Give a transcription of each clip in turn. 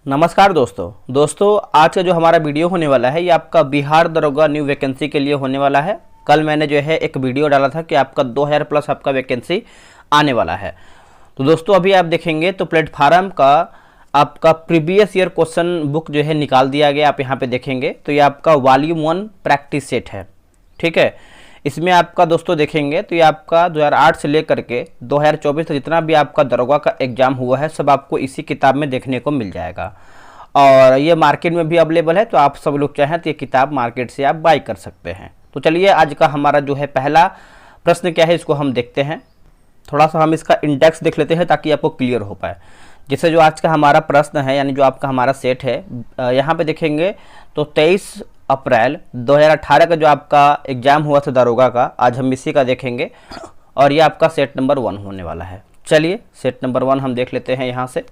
नमस्कार दोस्तों आज का जो हमारा वीडियो होने वाला है ये आपका बिहार दरोगा न्यू वैकेंसी के लिए होने वाला है। कल मैंने जो है एक वीडियो डाला था कि आपका 2000 प्लस आपका वैकेंसी आने वाला है। तो दोस्तों अभी आप देखेंगे तो प्लेटफार्म का आपका प्रीवियस ईयर क्वेश्चन बुक जो है निकाल दिया गया। आप यहाँ पे देखेंगे तो ये आपका वॉल्यूम 1 प्रैक्टिस सेट है, ठीक है। इसमें आपका दोस्तों देखेंगे तो ये आपका 2008 से लेकर के 2024 तक जितना भी आपका दरोगा का एग्जाम हुआ है सब आपको इसी किताब में देखने को मिल जाएगा और ये मार्केट में भी अवेलेबल है। तो आप सब लोग चाहें तो ये किताब मार्केट से आप बाय कर सकते हैं। तो चलिए आज का हमारा जो है पहला प्रश्न क्या है इसको हम देखते हैं। थोड़ा सा हम इसका इंडेक्स देख लेते हैं ताकि आपको क्लियर हो पाए। जैसे जो आज का हमारा प्रश्न है यानी जो आपका हमारा सेट है यहाँ पे देखेंगे तो 23 अप्रैल 2018 का जो आपका एग्जाम हुआ था दरोगा का, आज हम इसी का देखेंगे और ये आपका सेट नंबर 1 होने वाला है। चलिए सेट नंबर 1 हम देख लेते हैं यहाँ से।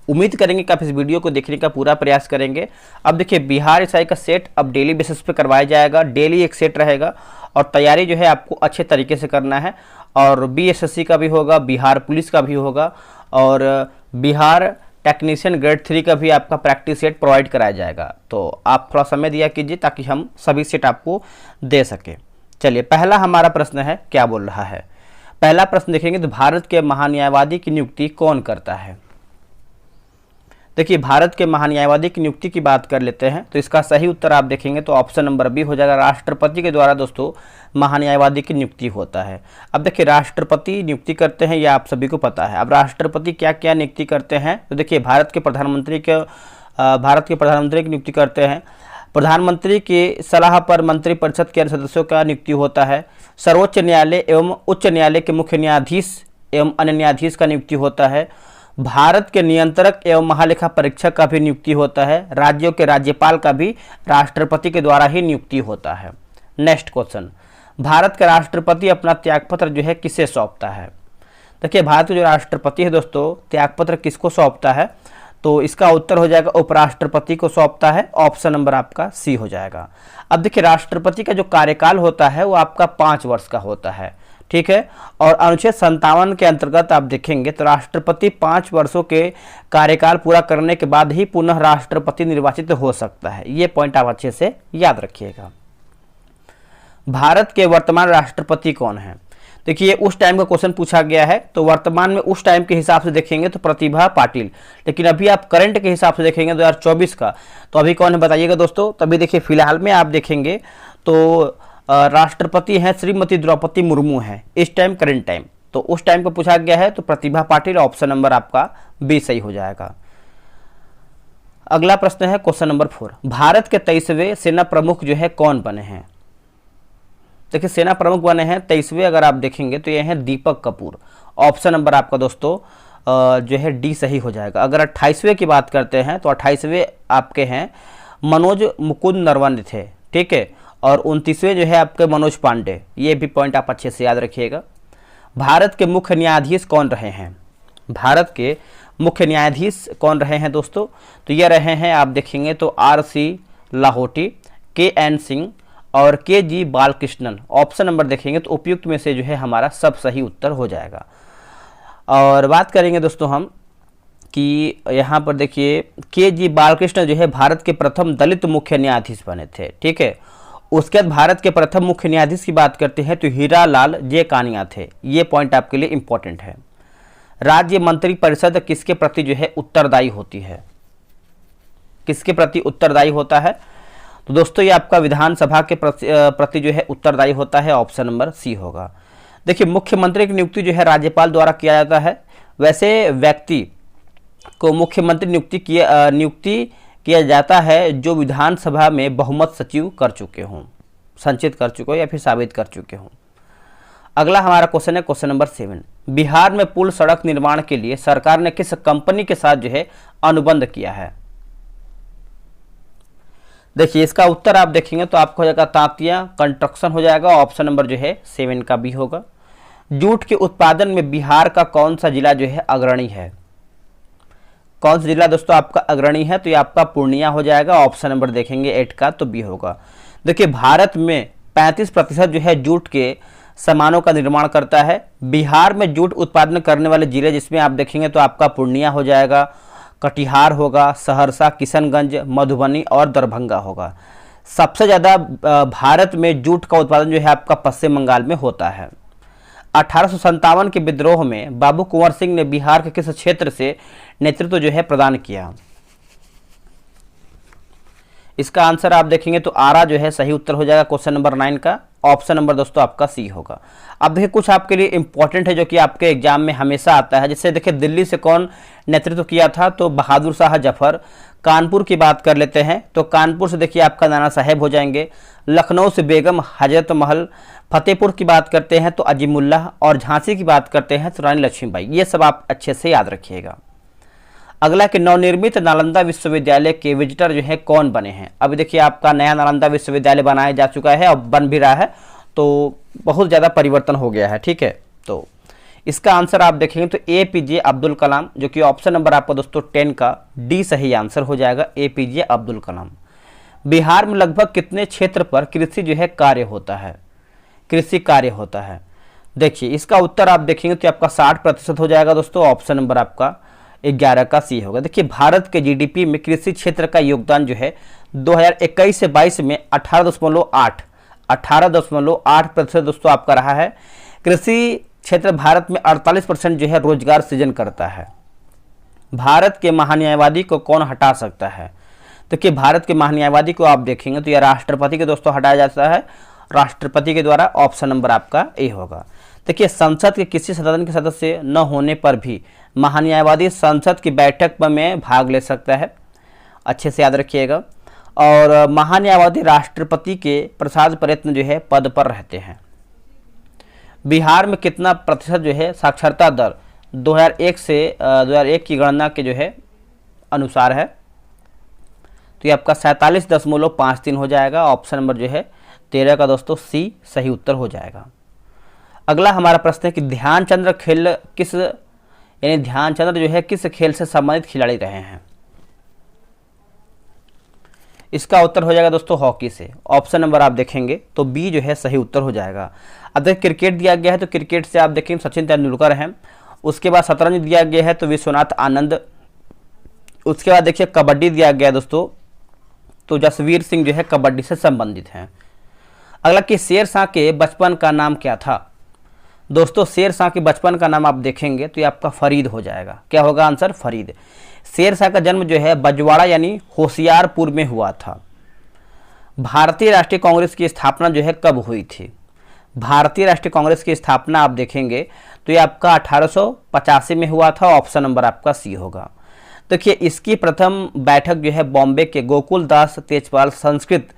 उम्मीद करेंगे कि आप इस वीडियो को देखने का पूरा प्रयास करेंगे। अब देखिए बिहार एसआई का सेट अब डेली बेसिस पे करवाया जाएगा, डेली एक सेट रहेगा और तैयारी जो है आपको अच्छे तरीके से करना है। और बीएसएससी का भी होगा, बिहार पुलिस का भी होगा और बिहार टेक्नीशियन ग्रेड 3 का भी आपका प्रैक्टिस सेट प्रोवाइड कराया जाएगा। तो आप थोड़ा समय दिया कीजिए ताकि हम सभी सेट आपको दे सके। चलिए पहला हमारा प्रश्न है, क्या बोल रहा है। पहला प्रश्न देखेंगे तो भारत के महान्यायवादी की नियुक्ति कौन करता है। देखिए भारत के महान्यायवादी की नियुक्ति की बात कर लेते हैं तो इसका सही उत्तर आप देखेंगे तो ऑप्शन नंबर बी हो जाएगा। राष्ट्रपति के द्वारा दोस्तों महान्यायवादी की नियुक्ति होता है। अब देखिए राष्ट्रपति नियुक्ति करते हैं, यह आप सभी को पता है। अब राष्ट्रपति क्या क्या नियुक्ति करते हैं तो देखिए भारत के प्रधानमंत्री की नियुक्ति करते हैं। प्रधानमंत्री की सलाह पर मंत्रिपरिषद के सदस्यों का नियुक्ति होता है। सर्वोच्च न्यायालय एवं उच्च न्यायालय के मुख्य न्यायाधीश एवं अन्य न्यायाधीश का नियुक्ति होता है। भारत के नियंत्रक एवं महालेखा परीक्षक का भी नियुक्ति होता है। राज्यों के राज्यपाल का भी राष्ट्रपति के द्वारा ही नियुक्ति होता है। नेक्स्ट क्वेश्चन, भारत का राष्ट्रपति अपना त्यागपत्र जो है किसे सौंपता है। देखिए भारत के जो राष्ट्रपति है दोस्तों त्यागपत्र किसको सौंपता है तो इसका उत्तर हो जाएगा उपराष्ट्रपति को सौंपता है। ऑप्शन नंबर आपका सी हो जाएगा। अब देखिए राष्ट्रपति का जो कार्यकाल होता है वो आपका 5 वर्ष का होता है, ठीक है। और अनुच्छेद 57 के अंतर्गत आप देखेंगे तो राष्ट्रपति 5 वर्षों के कार्यकाल पूरा करने के बाद ही पुनः राष्ट्रपति निर्वाचित हो सकता है। ये पॉइंट आप अच्छे से याद रखिएगा। भारत के वर्तमान राष्ट्रपति कौन है। देखिए उस टाइम का क्वेश्चन पूछा गया है तो वर्तमान में उस टाइम के हिसाब से देखेंगे तो प्रतिभा पाटिल, लेकिन अभी आप करंट के हिसाब से देखेंगे 2024 का तो अभी कौन है बताइएगा दोस्तों। तभी देखिए फिलहाल में आप देखेंगे तो राष्ट्रपति हैं श्रीमती द्रौपदी मुर्मू हैं इस टाइम करंट टाइम। तो उस टाइम को पूछा गया है तो प्रतिभा पाटिल, ऑप्शन नंबर आपका बी सही हो जाएगा। अगला प्रश्न है क्वेश्चन नंबर 4, भारत के 23वें सेना प्रमुख जो है कौन बने हैं। देखिए सेना प्रमुख बने हैं 23वें, अगर आप देखेंगे तो ये हैं दीपक कपूर। ऑप्शन नंबर आपका दोस्तों जो है डी सही हो जाएगा। अगर 28वें की बात करते हैं तो 28वें आपके हैं मनोज मुकुंद नरवणे थे, ठीक है। और 29वें जो है आपके मनोज पांडे। ये भी पॉइंट आप अच्छे से याद रखिएगा। भारत के मुख्य न्यायाधीश कौन रहे हैं। भारत के मुख्य न्यायाधीश कौन रहे हैं दोस्तों तो ये रहे हैं आप देखेंगे तो RC लाहोटी, KN सिंह और KG बालकृष्णन। ऑप्शन नंबर देखेंगे तो उपयुक्त में से जो है हमारा सब सही उत्तर हो जाएगा। और बात करेंगे दोस्तों हम कि यहाँ पर देखिए KG बालकृष्णन जो है भारत के प्रथम दलित मुख्य न्यायाधीश बने थे, ठीक है। उसके बाद भारत के प्रथम मुख्य न्यायाधीश की बात करते हैं तो हीरालाल जे कानिया थे। ये पॉइंट आपके लिए इंपॉर्टेंट है। राज्य मंत्रिपरिषद किसके प्रति जो है उत्तरदायी होती है, किसके प्रति उत्तरदायी होता है तो दोस्तों ये आपका विधानसभा के प्रति जो है उत्तरदायी होता है। ऑप्शन नंबर सी होगा। देखिए मुख्यमंत्री की नियुक्ति जो है राज्यपाल द्वारा किया जाता है। वैसे व्यक्ति को मुख्यमंत्री नियुक्ति किया जाता है जो विधानसभा में बहुमत सचिव कर चुके हों, संचित कर चुके हो या फिर साबित कर चुके हों। अगला हमारा क्वेश्चन है क्वेश्चन नंबर 7, बिहार में पुल सड़क निर्माण के लिए सरकार ने किस कंपनी के साथ जो है अनुबंध किया है। देखिए इसका उत्तर आप देखेंगे तो आपको हो जाएगा तांतिया कंस्ट्रक्शन हो जाएगा। ऑप्शन नंबर जो है 7 का बी होगा। जूट के उत्पादन में बिहार का कौन सा जिला जो है अग्रणी है। कौन सा जिला दोस्तों आपका अग्रणी है तो ये आपका पूर्णिया हो जाएगा। ऑप्शन नंबर देखेंगे 8 का तो बी होगा। देखिए भारत में 35% जो है जूट के सामानों का निर्माण करता है। बिहार में जूट उत्पादन करने वाले जिले जिसमें आप देखेंगे तो आपका पूर्णिया हो जाएगा, कटिहार होगा, सहरसा, किशनगंज, मधुबनी और दरभंगा होगा। सबसे ज़्यादा भारत में जूट का उत्पादन जो है आपका पश्चिम बंगाल में होता है। 1857 के विद्रोह में बाबू कुंवर सिंह ने बिहार के किस क्षेत्र से नेतृत्व जो है प्रदान किया? इसका आंसर आप देखेंगे तो आरा जो है सही उत्तर हो जाएगा क्वेश्चन नंबर 9 का। ऑप्शन नंबर दोस्तों आपका सी होगा। अब देखिए कुछ आपके लिए इंपॉर्टेंट है जो कि आपके एग्जाम में हमेशा आता है। जैसे देखिए दिल्ली से कौन नेतृत्व किया था, तो बहादुर शाह जफर। कानपुर की बात कर लेते हैं तो कानपुर से देखिए आपका नाना साहेब हो जाएंगे। लखनऊ से बेगम हजरत महल। फतेहपुर की बात करते हैं तो अजीमुल्लाह, और झांसी की बात करते हैं तो रानी लक्ष्मीबाई। ये सब आप अच्छे से याद रखिएगा। अगला कि नवनिर्मित नालंदा विश्वविद्यालय के विजिटर जो है कौन बने हैं? अभी देखिए आपका नया नालंदा विश्वविद्यालय बनाया जा चुका है और बन भी रहा है, तो बहुत ज़्यादा परिवर्तन हो गया है, ठीक है। तो इसका आंसर आप देखेंगे तो APJ अब्दुल कलाम, जो कि ऑप्शन नंबर आपका दोस्तों 10 का डी सही आंसर हो जाएगा, APJ अब्दुल कलाम। बिहार में लगभग कितने क्षेत्र पर कृषि जो है कार्य होता है? कृषि कार्य होता है। देखिए इसका उत्तर आप देखेंगे तो आपका 60% हो जाएगा दोस्तों, ऑप्शन नंबर आपका 11 का सी होगा। देखिए भारत के GDP में कृषि क्षेत्र का योगदान जो है 2021 से 22 में 18.8% दोस्तों आपका रहा है। कृषि क्षेत्र भारत में 48% जो है रोजगार सृजन करता है। भारत के महान्यायवादी को कौन हटा सकता है? देखिए भारत के महान्यायवादी को आप देखेंगे तो यह राष्ट्रपति के दोस्तों हटाया जाता है, राष्ट्रपति के द्वारा। ऑप्शन नंबर आपका ए होगा। देखिए संसद के किसी सदन के सदस्य न होने पर भी महान्यायवादी संसद की बैठक में भाग ले सकता है, अच्छे से याद रखिएगा। और महान्यायवादी राष्ट्रपति के प्रसाद प्रयत्न जो है पद पर रहते हैं। बिहार में कितना प्रतिशत जो है साक्षरता दर 2001 की गणना के जो है अनुसार है? तो ये आपका 47.53 हो जाएगा। ऑप्शन नंबर जो है 13 का दोस्तों सी सही उत्तर हो जाएगा। अगला हमारा प्रश्न है कि ध्यानचंद्र जो है किस खेल से संबंधित खिलाड़ी रहे हैं? इसका उत्तर हो जाएगा दोस्तों हॉकी से। ऑप्शन नंबर आप देखेंगे तो बी जो है सही उत्तर हो जाएगा। अब देखिए क्रिकेट दिया गया है तो क्रिकेट से आप देखेंगे सचिन तेंदुलकर हैं। उसके बाद शतरंज दिया गया है तो विश्वनाथ आनंद। उसके बाद देखिए कबड्डी दिया गया है दोस्तों, तो जसवीर सिंह जो है कबड्डी से संबंधित हैं। अगला कि शेरशाह के बचपन का नाम क्या था? दोस्तों शेरशाह के बचपन का नाम आप देखेंगे तो ये आपका फरीद हो जाएगा। क्या होगा आंसर? फरीद। शेरशाह का जन्म जो है बजवाड़ा यानी होशियारपुर में हुआ था। भारतीय राष्ट्रीय कांग्रेस की स्थापना जो है कब हुई थी? भारतीय राष्ट्रीय कांग्रेस की स्थापना आप देखेंगे तो ये आपका 1885 में हुआ था। ऑप्शन नंबर आपका सी होगा। देखिए इसकी प्रथम बैठक जो है बॉम्बे के गोकुल दास तेजपाल संस्कृत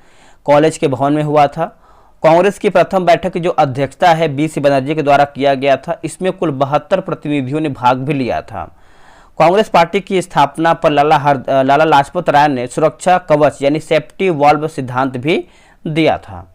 कॉलेज के भवन में हुआ था। कांग्रेस की प्रथम बैठक की जो अध्यक्षता है BC बनर्जी के द्वारा किया गया था। इसमें कुल 72 प्रतिनिधियों ने भाग भी लिया था। कांग्रेस पार्टी की स्थापना पर लाला लाजपत राय ने सुरक्षा कवच यानी सेफ्टी वॉल्व सिद्धांत भी दिया था।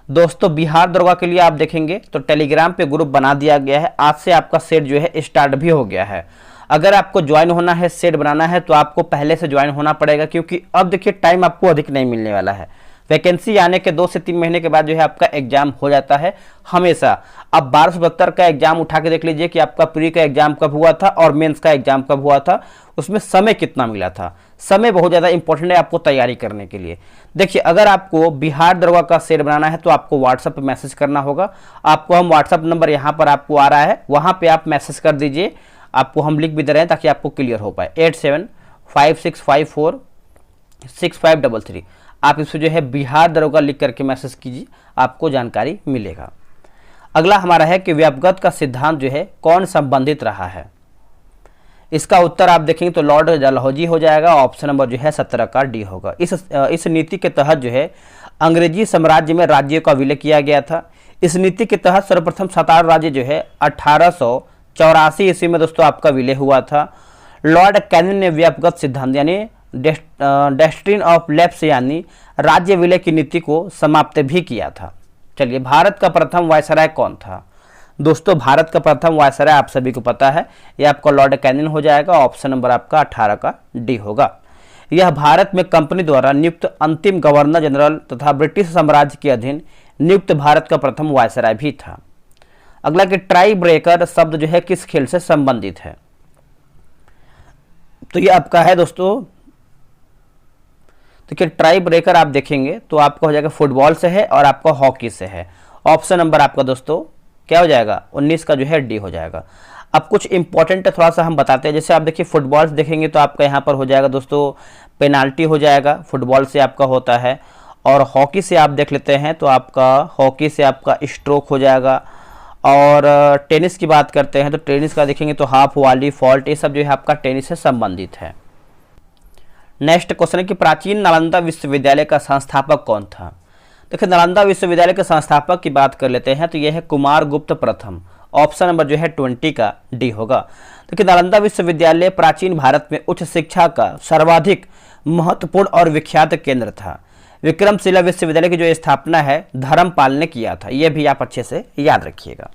दोस्तों बिहार दरोगा के लिए आप देखेंगे तो टेलीग्राम पे ग्रुप बना दिया गया है। आज से आपका सेट जो है स्टार्ट भी हो गया है। अगर आपको ज्वाइन होना है, सेट बनाना है, तो आपको पहले से ज्वाइन होना पड़ेगा, क्योंकि अब देखिए टाइम आपको अधिक नहीं मिलने वाला है। वैकेंसी आने के 2 से 3 महीने के बाद जो है आपका एग्जाम हो जाता है हमेशा। अब 1272 का एग्जाम उठा के देख लीजिए कि आपका प्री का एग्जाम कब हुआ था और मेंस का एग्जाम कब हुआ था, उसमें समय कितना मिला था। समय बहुत ज़्यादा इंपॉर्टेंट है आपको तैयारी करने के लिए। देखिए अगर आपको बिहार दरोगा का सेट बनाना है तो आपको व्हाट्सएप पर मैसेज करना होगा। आपको हम व्हाट्सएप नंबर यहाँ पर आपको आ रहा है, वहाँ पर आप मैसेज कर दीजिए। आपको हम लिख भी दे रहे हैं ताकि आपको क्लियर हो पाए। 8756546533 आप इसमें जो है बिहार दरोगा लिख करके मैसेज कीजिए, आपको जानकारी मिलेगा। अगला हमारा है कि व्यवगत का सिद्धांत जो है कौन संबंधित रहा है? इसका उत्तर आप देखेंगे तो लॉर्ड डलहौजी हो जाएगा। ऑप्शन नंबर जो है 17 का डी होगा। इस नीति के तहत जो है अंग्रेजी साम्राज्य में राज्यों का विलय किया गया था। इस नीति के तहत सर्वप्रथम 17 राज्य जो है 1884 ईस्वी में दोस्तों आपका विलय हुआ था। लॉर्ड कैनिंग ने व्यवगत सिद्धांत यानी डॉक्ट्रिन ऑफ लैप्स यानी राज्य विलय की नीति को समाप्त भी किया था। चलिए भारत का प्रथम वायसराय कौन था? दोस्तों भारत का प्रथम वायसराय आप सभी को पता है, यह आपका लॉर्ड कैनिंग हो जाएगा। ऑप्शन नंबर आपका 18 का डी होगा। यह भारत में कंपनी द्वारा नियुक्त अंतिम गवर्नर जनरल तथा ब्रिटिश साम्राज्य के अधीन नियुक्त भारत का प्रथम वायसराय भी था। अगला कि ट्राई ब्रेकर शब्द जो है किस खेल से संबंधित है? तो ये आपका है दोस्तों, देखिए ट्राई ब्रेकर आप देखेंगे तो आपका हो जाएगा फुटबॉल से है और आपका हॉकी से है। ऑप्शन नंबर आपका दोस्तों क्या हो जाएगा 19 का जो है डी हो जाएगा। अब कुछ इंपॉर्टेंट थोड़ा सा हम बताते हैं, जैसे आप देखिए फुटबॉल देखेंगे तो आपका यहाँ पर हो जाएगा दोस्तों पेनाल्टी हो जाएगा, फुटबॉल से आपका होता है। और हॉकी से आप देख लेते हैं तो आपका हॉकी से आपका स्ट्रोक हो जाएगा। और टेनिस की बात करते हैं तो टेनिस का देखेंगे तो हाफ वॉली, फॉल्ट, ये सब जो है आपका टेनिस से संबंधित है। नेक्स्ट क्वेश्चन है कि प्राचीन नालंदा विश्वविद्यालय का संस्थापक कौन था। देखिए नालंदा विश्वविद्यालय के संस्थापक की बात कर लेते हैं तो यह है कुमार गुप्त प्रथम। ऑप्शन नंबर जो है 20 का डी होगा। देखिए नालंदा विश्वविद्यालय प्राचीन भारत में उच्च शिक्षा का सर्वाधिक महत्वपूर्ण और विख्यात केंद्र था। विक्रमशिला विश्वविद्यालय की जो स्थापना है धर्मपाल ने किया था, यह भी आप अच्छे से याद रखिएगा।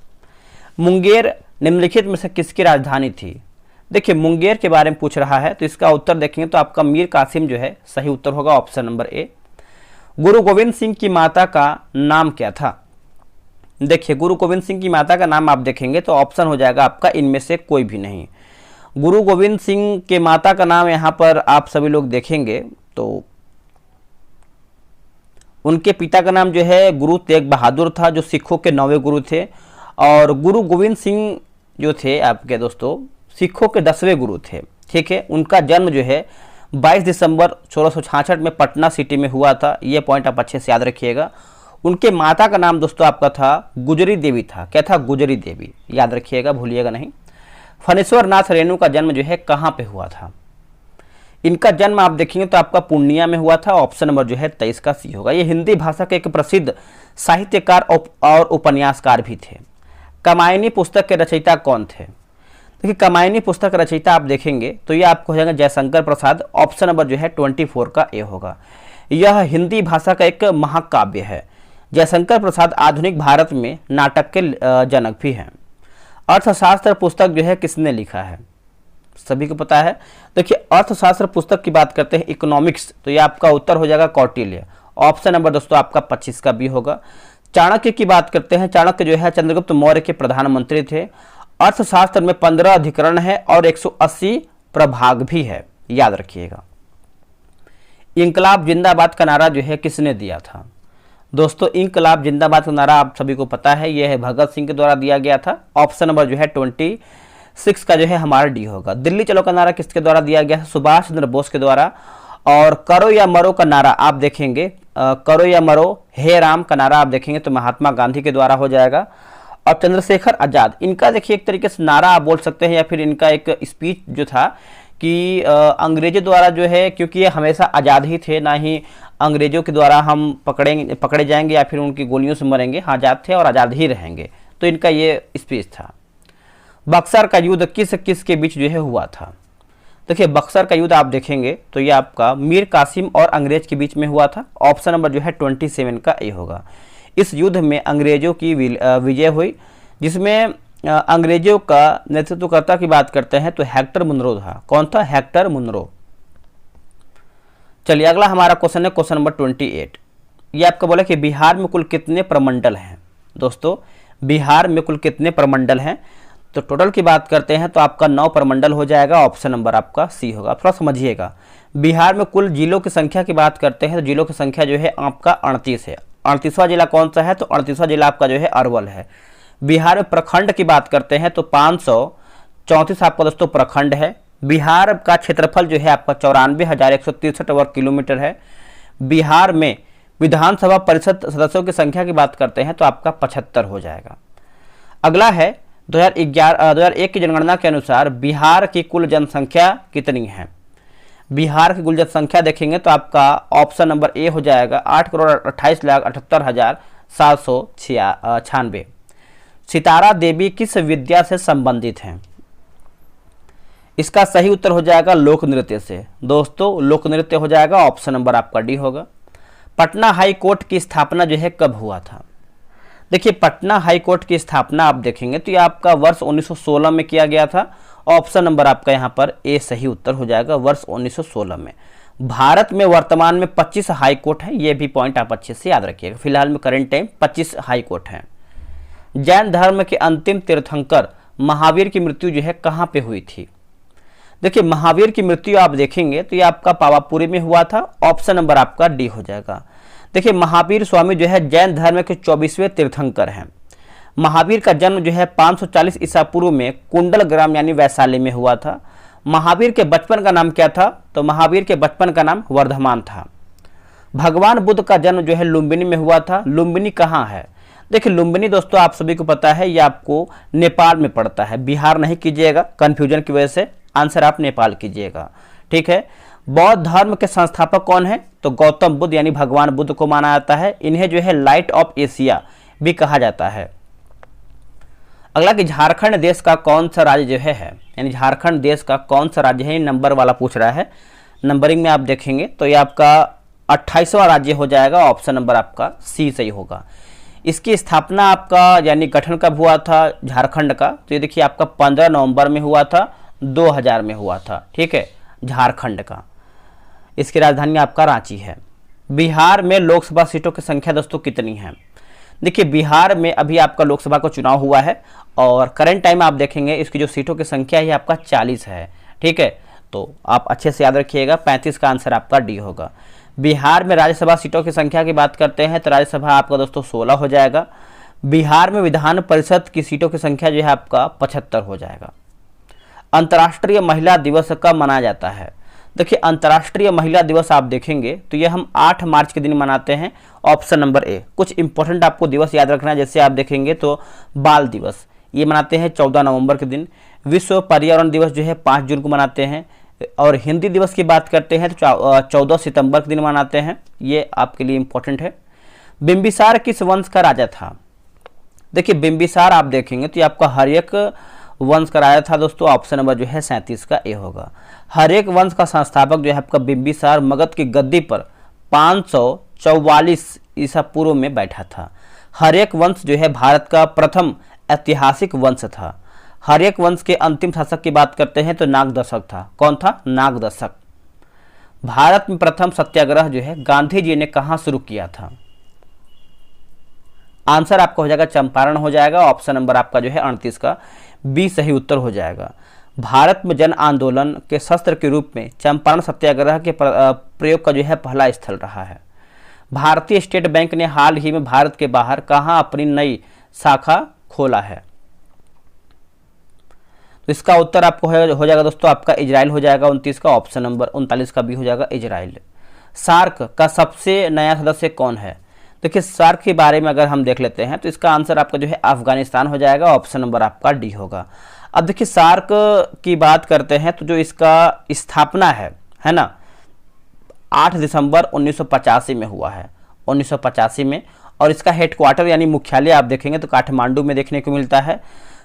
मुंगेर निम्नलिखित में से किसकी राजधानी थी। देखिए मुंगेर के बारे में पूछ रहा है तो इसका उत्तर देखेंगे तो आपका मीर कासिम जो है सही उत्तर होगा, ऑप्शन नंबर ए। गुरु गोविंद सिंह की माता का नाम क्या था। देखिए गुरु गोविंद सिंह की माता का नाम आप देखेंगे तो ऑप्शन हो जाएगा आपका इनमें से कोई भी नहीं। गुरु गोविंद सिंह के माता का नाम यहाँ पर आप सभी लोग देखेंगे तो उनके पिता का नाम जो है गुरु तेग बहादुर था, जो सिखों के 9वें गुरु थे। और गुरु गोविंद सिंह जो थे आपके दोस्तों सिखों के 10वें गुरु थे, ठीक है। उनका जन्म जो है 22 दिसंबर 1666 में पटना सिटी में हुआ था, ये पॉइंट आप अच्छे से याद रखिएगा। उनके माता का नाम दोस्तों आपका था गुजरी देवी था, क्या था गुजरी देवी, याद रखिएगा भूलिएगा नहीं। फणेश्वर नाथ रेणु का जन्म जो है कहाँ पे हुआ था। इनका जन्म आप देखेंगे तो आपका पूर्णिया में हुआ था, ऑप्शन नंबर जो है 23 का सी होगा। ये हिंदी भाषा के एक प्रसिद्ध साहित्यकार और उपन्यासकार भी थे। कामायनी पुस्तक के रचयिता कौन थे। देखिए कामायनी पुस्तक रचयिता आप देखेंगे तो ये आपको हो जाएगा जयशंकर प्रसाद, ऑप्शन नंबर जो है 24 का ए होगा। यह हिंदी भाषा का एक महाकाव्य है। जयशंकर प्रसाद आधुनिक भारत में नाटक के जनक भी हैं। अर्थशास्त्र पुस्तक जो है किसने लिखा है, सभी को पता है। देखिए अर्थशास्त्र पुस्तक की बात करते हैं इकोनॉमिक्स, तो ये आपका उत्तर हो जाएगा कौटिल्य, ऑप्शन नंबर दोस्तों आपका 25 का बी होगा। चाणक्य की बात करते हैं, चाणक्य जो है चंद्रगुप्त मौर्य के प्रधानमंत्री थे। अर्थशास्त्र में 15 अधिकरण है और 180 प्रभाग भी है, याद रखिएगा। इंकलाब जिंदाबाद का नारा जो है किसने दिया था। दोस्तों इंकलाब जिंदाबाद का नारा आप सभी को पता है, यह है भगत सिंह के द्वारा दिया गया था। ऑप्शन नंबर जो है 26 का जो है हमारा डी होगा। दिल्ली चलो का नारा किसके द्वारा दिया गया है, सुभाष चंद्र बोस के द्वारा। और करो या मरो का नारा आप देखेंगे, करो या मरो हे राम का नारा आप देखेंगे तो महात्मा गांधी के द्वारा हो जाएगा। और चंद्रशेखर आजाद, इनका देखिए एक तरीके से नारा आप बोल सकते हैं या फिर इनका एक स्पीच जो था कि अंग्रेजों द्वारा जो है, क्योंकि ये हमेशा आज़ाद ही थे, ना ही अंग्रेजों के द्वारा हम पकड़े जाएंगे या फिर उनकी गोलियों से मरेंगे, हाँ आज़ाद थे और आज़ाद ही रहेंगे, तो इनका ये स्पीच था। बक्सर का युद्ध किस किस के बीच जो है हुआ था। देखिए बक्सर का युद्ध आप देखेंगे तो ये आपका मीर कासिम और अंग्रेज के बीच में हुआ था, ऑप्शन नंबर जो है 27 का ए होगा। इस युद्ध में अंग्रेजों की विजय हुई, जिसमें अंग्रेजों का नेतृत्वकर्ता की बात करते हैं तो हेक्टर मुनरो था। कौन था, हेक्टर मुनरो। चलिए अगला हमारा क्वेश्चन है क्वेश्चन नंबर 28। ये आपका बोला कि बिहार में कुल कितने प्रमंडल हैं। दोस्तों बिहार में कुल कितने प्रमंडल हैं, तो टोटल की बात करते हैं तो आपका 9 प्रमंडल हो जाएगा, ऑप्शन नंबर आपका सी होगा। थोड़ा समझिएगा, बिहार में कुल जिलों की संख्या की बात करते हैं तो जिलों की संख्या जो है आपका 38 है। 38वां जिला कौन सा है, तो 38वां जिला आपका जो है अरवल है। बिहार में प्रखंड की बात करते हैं तो 534 आपका दोस्तों प्रखंड है। बिहार का क्षेत्रफल जो है आपका 94,163 वर्ग किलोमीटर है। बिहार में विधानसभा परिषद सदस्यों की संख्या की बात करते हैं तो आपका 75 हो जाएगा। अगला है 2001 की जनगणना के अनुसार बिहार की कुल जनसंख्या कितनी है। बिहार की कुल जनसंख्या देखेंगे तो आपका ऑप्शन नंबर ए हो जाएगा 8,28,78,796। सितारा देवी किस विद्या से संबंधित हैं। इसका सही उत्तर हो जाएगा लोक नृत्य से। दोस्तों लोक नृत्य हो जाएगा, ऑप्शन नंबर आपका डी होगा। पटना हाई कोर्ट की स्थापना जो है कब हुआ था। देखिए पटना हाई कोर्ट की स्थापना आप देखेंगे तो ये आपका वर्ष 1916 में किया गया था, ऑप्शन नंबर आपका यहाँ पर ए सही उत्तर हो जाएगा, वर्ष 1916 में। भारत में वर्तमान में 25 हाई कोर्ट है, ये भी पॉइंट आप अच्छे से याद रखिएगा। फिलहाल में करंट टाइम 25 हाई कोर्ट हैं। जैन धर्म के अंतिम तीर्थंकर महावीर की मृत्यु जो है कहाँ पे हुई थी। देखिए महावीर की मृत्यु आप देखेंगे तो ये आपका पावापुरी में हुआ था, ऑप्शन नंबर आपका डी हो जाएगा। देखिए महावीर स्वामी जो है जैन धर्म के 24वें तीर्थंकर हैं। महावीर का जन्म जो है 540 ईसा पूर्व में कुंडल ग्राम यानी वैशाली में हुआ था। महावीर के बचपन का नाम क्या था? तो महावीर के बचपन का नाम वर्धमान था। भगवान बुद्ध का जन्म जो है लुम्बिनी में हुआ था। लुम्बिनी कहाँ है? देखिए लुम्बिनी दोस्तों आप सभी को पता है ये आपको नेपाल में पड़ता है, बिहार नहीं कीजिएगा कंफ्यूजन की वजह से, आंसर आप नेपाल कीजिएगा, ठीक है। बौद्ध धर्म के संस्थापक कौन है? तो गौतम बुद्ध यानी भगवान बुद्ध को माना जाता है। इन्हें जो है लाइट ऑफ एशिया भी कहा जाता है। अगला कि झारखंड देश का कौन सा राज्य जो है यानी झारखंड देश का कौन सा राज्य है, नंबर वाला पूछ रहा है। नंबरिंग में आप देखेंगे तो ये आपका 28वां राज्य हो जाएगा, ऑप्शन नंबर आपका सी सही होगा। इसकी स्थापना आपका यानी गठन कब हुआ था झारखंड का? तो ये देखिए आपका 15 नवंबर में हुआ था, 2000 में हुआ था, ठीक है, झारखंड का। इसकी राजधानी आपका रांची है। बिहार में लोकसभा सीटों की संख्या दोस्तों कितनी है? देखिए बिहार में अभी आपका लोकसभा का चुनाव हुआ है और करंट टाइम आप देखेंगे इसकी जो सीटों की संख्या है आपका 40 है, ठीक है। तो आप अच्छे से याद रखिएगा, 35 का आंसर आपका डी होगा। बिहार में राज्यसभा सीटों की संख्या की बात करते हैं तो राज्यसभा आपका दोस्तों 16 हो जाएगा। बिहार में विधान परिषद की सीटों की संख्या जो है आपका 75 हो जाएगा। अंतर्राष्ट्रीय महिला दिवस कब मनाया जाता है? देखिए अंतर्राष्ट्रीय महिला दिवस आप देखेंगे तो ये हम 8 मार्च के दिन मनाते हैं, ऑप्शन नंबर ए। कुछ इंपॉर्टेंट आपको दिवस याद रखना है, जैसे आप देखेंगे तो बाल दिवस ये मनाते हैं 14 नवंबर के दिन। विश्व पर्यावरण दिवस जो है 5 जून को मनाते हैं। और हिंदी दिवस की बात करते हैं तो 14 सितंबर के दिन मनाते हैं, ये आपके लिए इंपॉर्टेंट है। बिंबिसार किस वंश का राजा था? देखिए बिंबिसार आप देखेंगे तो ये आपका हर्यक वंश का राजा था दोस्तों, ऑप्शन नंबर जो है 37 का ए होगा। हर्यक वंश का संस्थापक जो है आपका बिंबिसार मगध की गद्दी पर 544 ईसा पूर्व में बैठा था। हर्यक वंश जो है भारत का प्रथम ऐतिहासिक वंश था। हर्यक वंश के अंतिम शासक की बात करते हैं तो नागदशक था। कौन था? नागदशक। भारत में प्रथम सत्याग्रह जो है गांधी जी ने कहां शुरू किया था? आंसर आपका हो जाएगा चंपारण हो जाएगा, ऑप्शन नंबर आपका जो है 38 का बी सही उत्तर हो जाएगा। भारत में जन आंदोलन के शस्त्र के रूप में चंपारण सत्याग्रह के प्रयोग का जो है पहला स्थल रहा है। भारतीय स्टेट बैंक ने हाल ही में भारत के बाहर कहां अपनी नई शाखा खोला है? तो इसका उत्तर आपको हो जाएगा दोस्तों आपका इजराइल हो जाएगा, 29 का, ऑप्शन नंबर 39 का भी हो जाएगा इजराइल। सार्क का सबसे नया सदस्य कौन है? देखिए सार्क के बारे में अगर हम देख लेते हैं तो इसका आंसर आपका जो है अफगानिस्तान हो जाएगा, ऑप्शन नंबर आपका डी होगा। अब देखिए सार्क की बात करते हैं तो जो इसका स्थापना है ना, 8 दिसंबर 1985 में हुआ है, 1985 में। और इसका हेडक्वार्टर यानी मुख्यालय आप देखेंगे तो काठमांडू में देखने को मिलता है।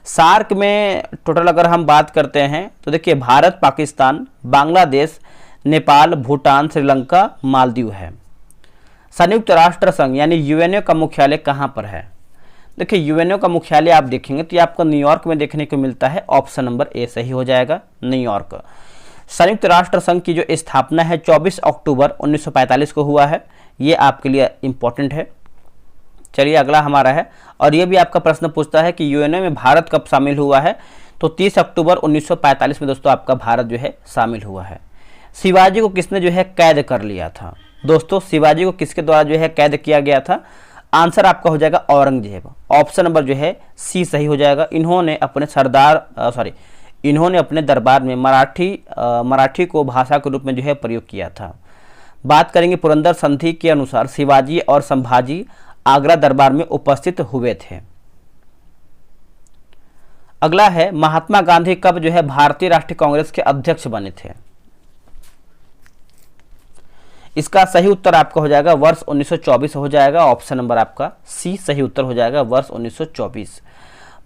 सार्क में टोटल अगर हम बात करते हैं तो देखिए भारत, पाकिस्तान, बांग्लादेश, नेपाल, भूटान, श्रीलंका, मालदीव है। संयुक्त राष्ट्र संघ यानी यूएनओ का मुख्यालय कहाँ पर है? देखिए यूएनओ का मुख्यालय आप देखेंगे तो ये आपको न्यूयॉर्क में देखने को मिलता है, ऑप्शन नंबर ए सही हो जाएगा, न्यूयॉर्क। संयुक्त राष्ट्र संघ की जो स्थापना है 24 अक्टूबर 1945 को हुआ है, ये आपके लिए इंपॉर्टेंट है। चलिए अगला हमारा है, और ये भी आपका प्रश्न पूछता है कि यूएनओ में भारत कब शामिल हुआ है? तो 30 अक्टूबर 1945 में दोस्तों आपका भारत जो है शामिल हुआ है। शिवाजी को किसने जो है कैद कर लिया था? दोस्तों शिवाजी को किसके द्वारा जो है कैद किया गया था? आंसर आपका हो जाएगा औरंगजेब, ऑप्शन नंबर जो है सी सही हो जाएगा। इन्होंने अपने दरबार में मराठी को भाषा के रूप में जो है प्रयोग किया था। बात करेंगे पुरंदर संधि के अनुसार शिवाजी और संभाजी आगरा दरबार में उपस्थित हुए थे। अगला है महात्मा गांधी कब जो है भारतीय राष्ट्रीय कांग्रेस के अध्यक्ष बने थे? इसका सही उत्तर आपका हो जाएगा वर्ष 1924 हो जाएगा, ऑप्शन नंबर आपका सी सही उत्तर हो जाएगा, वर्ष 1924।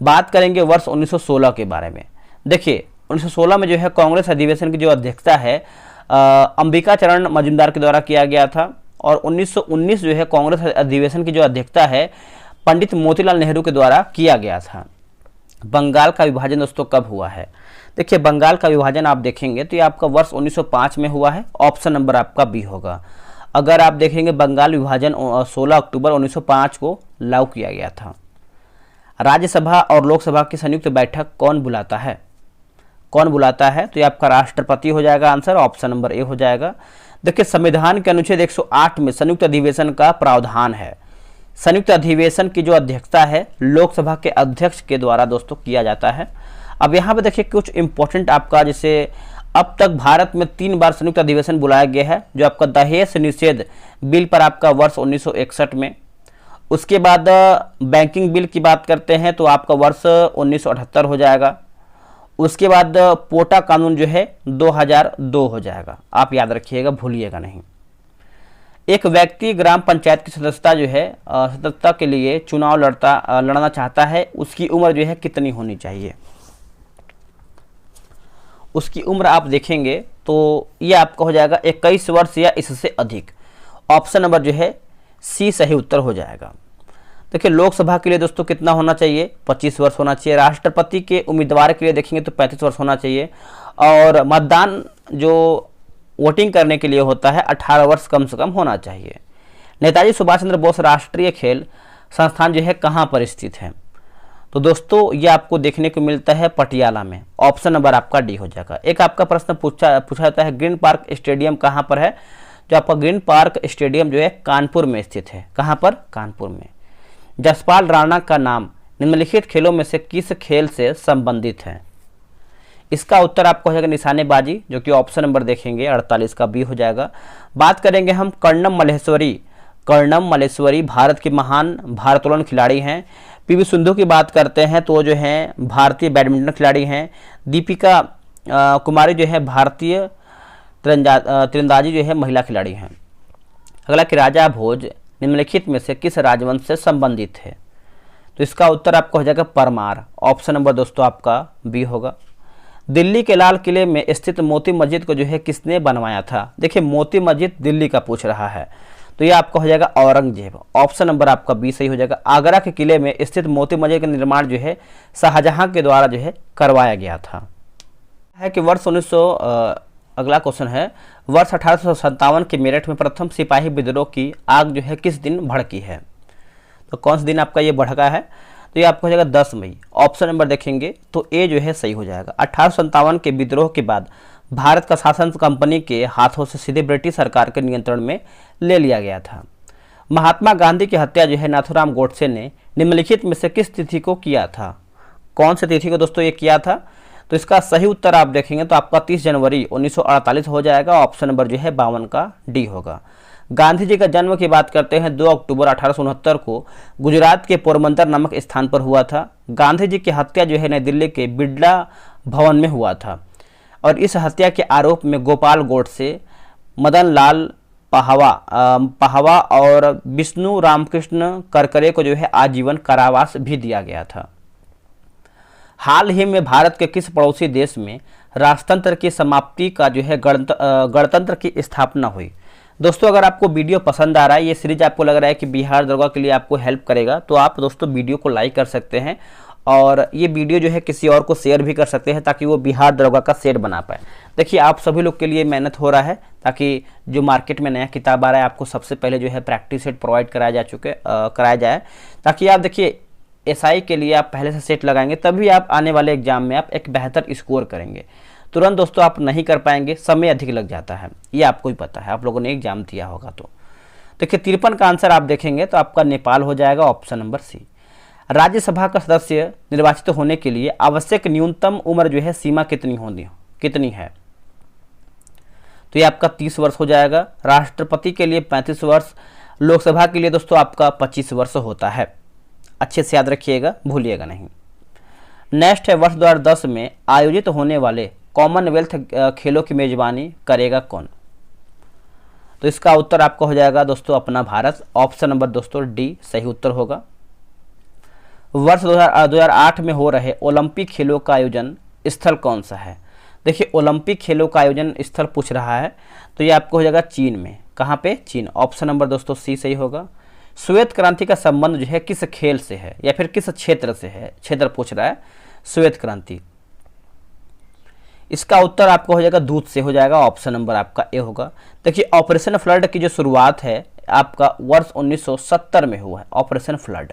बात करेंगे वर्ष 1916 के बारे में। देखिए 1916 में जो है कांग्रेस अधिवेशन की जो अध्यक्षता है अंबिका चरण मजूमदार के द्वारा किया गया था, और 1919 जो है कांग्रेस अधिवेशन की जो अध्यक्षता है पंडित मोतीलाल नेहरू के द्वारा किया गया था। बंगाल का विभाजन दोस्तों कब हुआ है? देखिए बंगाल का विभाजन आप देखेंगे तो ये आपका वर्ष 1905 में हुआ है, ऑप्शन नंबर आपका बी होगा। अगर आप देखेंगे बंगाल विभाजन 16 अक्टूबर 1905 को लागू किया गया था। राज्यसभा और लोकसभा की संयुक्त बैठक कौन बुलाता है? कौन बुलाता है? तो ये आपका राष्ट्रपति हो जाएगा आंसर, ऑप्शन नंबर ए हो जाएगा। देखिए संविधान के अनुच्छेद 108 में संयुक्त अधिवेशन का प्रावधान है। संयुक्त अधिवेशन की जो अध्यक्षता है लोकसभा के अध्यक्ष के द्वारा दोस्तों किया जाता है। अब यहाँ पे देखिए कुछ इंपॉर्टेंट आपका, जैसे अब तक भारत में 3 बार संयुक्त अधिवेशन बुलाया गया है, जो आपका दहेज निषेध बिल पर आपका वर्ष 1961 में, उसके बाद बैंकिंग बिल की बात करते हैं तो आपका वर्ष 1978 हो जाएगा, उसके बाद पोटा कानून जो है 2002 हो जाएगा। आप याद रखिएगा, भूलिएगा नहीं। एक व्यक्ति ग्राम पंचायत की सदस्यता जो है सदस्यता के लिए चुनाव लड़ना चाहता है, उसकी उम्र जो है कितनी होनी चाहिए? उसकी उम्र आप देखेंगे तो ये आपका हो जाएगा 21 वर्ष या इससे अधिक। ऑप्शन नंबर जो है सी सही उत्तर हो जाएगा। देखिए लोकसभा के लिए दोस्तों कितना होना चाहिए? 25 वर्ष होना चाहिए। राष्ट्रपति के उम्मीदवार के लिए देखेंगे तो 35 वर्ष होना चाहिए। और मतदान जो वोटिंग करने के लिए होता है 18 वर्ष कम से कम होना चाहिए। नेताजी सुभाष चंद्र बोस राष्ट्रीय खेल संस्थान जो है कहाँ पर स्थित है? तो दोस्तों ये आपको देखने को मिलता है पटियाला में। ऑप्शन नंबर आपका डी हो जाएगा। एक आपका प्रश्न पूछा जाता है ग्रीन पार्क स्टेडियम कहाँ पर है? जो आपका ग्रीन पार्क स्टेडियम जो है कानपुर में स्थित है। कहाँ पर? कानपुर में। जसपाल राणा का नाम निम्नलिखित खेलों में से किस खेल से संबंधित है? इसका उत्तर आपको हो जाएगा निशानेबाजी, जो कि ऑप्शन नंबर देखेंगे 48 का बी हो जाएगा। बात करेंगे हम कर्णम मल्लेश्वरी। कर्णम मल्लेश्वरी भारत की महान भारोत्तोलन खिलाड़ी हैं। पीवी सिंधु की बात करते हैं तो जो है भारतीय बैडमिंटन खिलाड़ी हैं। दीपिका कुमारी जो है भारतीय तीरंदाजी जो है महिला खिलाड़ी हैं। अगला कि राजा भोज निम्नलिखित में से किस राजवंश से संबंधित है? तो इसका उत्तर आपका हो जाएगा परमार। ऑप्शन नंबर दोस्तों आपका बी होगा। दिल्ली के लाल किले में स्थित मोती मस्जिद को जो है किसने बनवाया था? देखिए मोती मस्जिद दिल्ली का पूछ रहा है, तो ये आपका हो जाएगा औरंगजेब। ऑप्शन नंबर आपका बी सही हो जाएगा। आगरा के किले में स्थित मोती मस्जिद का निर्माण जो है शाहजहां के द्वारा जो है करवाया गया था। है कि वर्ष 1900 अगला क्वेश्चन है, वर्ष 1857 के मेरठ में प्रथम सिपाही विद्रोह की आग जो है किस दिन भड़की है? तो कौन सा दिन आपका ये भड़का है? तो ये आपको हो जाएगा 10 मई। ऑप्शन नंबर देखेंगे तो ए जो है सही हो जाएगा। 1857 के विद्रोह के बाद भारत का शासन कंपनी के हाथों से सीधे ब्रिटिश सरकार के नियंत्रण में ले लिया गया था। महात्मा गांधी की हत्या जो है नाथूराम गोडसे ने निम्नलिखित में से किस तिथि को किया था? कौन सी तिथि को दोस्तों ये किया था? तो इसका सही उत्तर आप देखेंगे तो आपका 30 जनवरी 1948 हो जाएगा। ऑप्शन नंबर जो है 52 का डी होगा। गांधी जी का जन्म की बात करते हैं 2 अक्टूबर 1869 को गुजरात के पोरबंदर नामक स्थान पर हुआ था। गांधी जी की हत्या जो है नई दिल्ली के बिड़ला भवन में हुआ था और इस हत्या के आरोप में गोपाल गोडसे, मदन लाल पहावा और विष्णु रामकृष्ण करकरे को जो है आजीवन कारावास भी दिया गया था। हाल ही में भारत के किस पड़ोसी देश में राजतंत्र की समाप्ति का जो है गणतंत्र की स्थापना हुई? दोस्तों अगर आपको वीडियो पसंद आ रहा है, ये सीरीज आपको लग रहा है कि बिहार दरोगा के लिए आपको हेल्प करेगा, तो आप दोस्तों वीडियो को लाइक कर सकते हैं और ये वीडियो जो है किसी और को शेयर भी कर सकते हैं ताकि वो बिहार दरोगा का सेट बना पाए। देखिए आप सभी लोग के लिए मेहनत हो रहा है ताकि जो मार्केट में नया किताब आ रहा है आपको सबसे पहले जो है प्रैक्टिस सेट प्रोवाइड कराया जाए ताकि आप देखिए एसआई के लिए आप पहले से सेट लगाएंगे तभी आप आने वाले एग्जाम में आप एक बेहतर स्कोर करेंगे। तुरंत दोस्तों आप नहीं कर पाएंगे, समय अधिक लग जाता है, ये आपको ही पता है, आप लोगों ने एग्जाम दिया होगा। तो देखिए 53 का आंसर आप देखेंगे तो आपका नेपाल हो जाएगा। Option number C. राज्यसभा का सदस्य निर्वाचित होने के लिए आवश्यक न्यूनतम उम्र जो है सीमा कितनी है? तो ये आपका 30 वर्ष हो जाएगा। राष्ट्रपति के लिए 35 वर्ष, लोकसभा के लिए दोस्तों आपका 25 वर्ष होता है। अच्छे से याद रखिएगा, भूलिएगा नहीं। नेक्स्ट है वर्ष 2010 में आयोजित होने वाले कॉमनवेल्थ खेलों की मेजबानी करेगा कौन? तो इसका उत्तर आपका हो जाएगा दोस्तों अपना भारत। ऑप्शन नंबर दोस्तों डी सही उत्तर होगा। वर्ष 2008 में हो रहे ओलंपिक खेलों का आयोजन स्थल कौन सा है? देखिए ओलंपिक खेलों का आयोजन स्थल पूछ रहा है तो ये आपको हो जाएगा चीन में। कहाँ पे? चीन। ऑप्शन नंबर दोस्तों सी सही होगा। श्वेत क्रांति का संबंध जो है किस खेल से है या फिर किस क्षेत्र से है? क्षेत्र पूछ रहा है। श्वेत क्रांति, इसका उत्तर आपको हो जाएगा दूध से हो जाएगा। ऑप्शन नंबर आपका ए होगा। देखिए ऑपरेशन फ्लड की जो शुरुआत है आपका वर्ष 1970 में हुआ है। ऑपरेशन फ्लड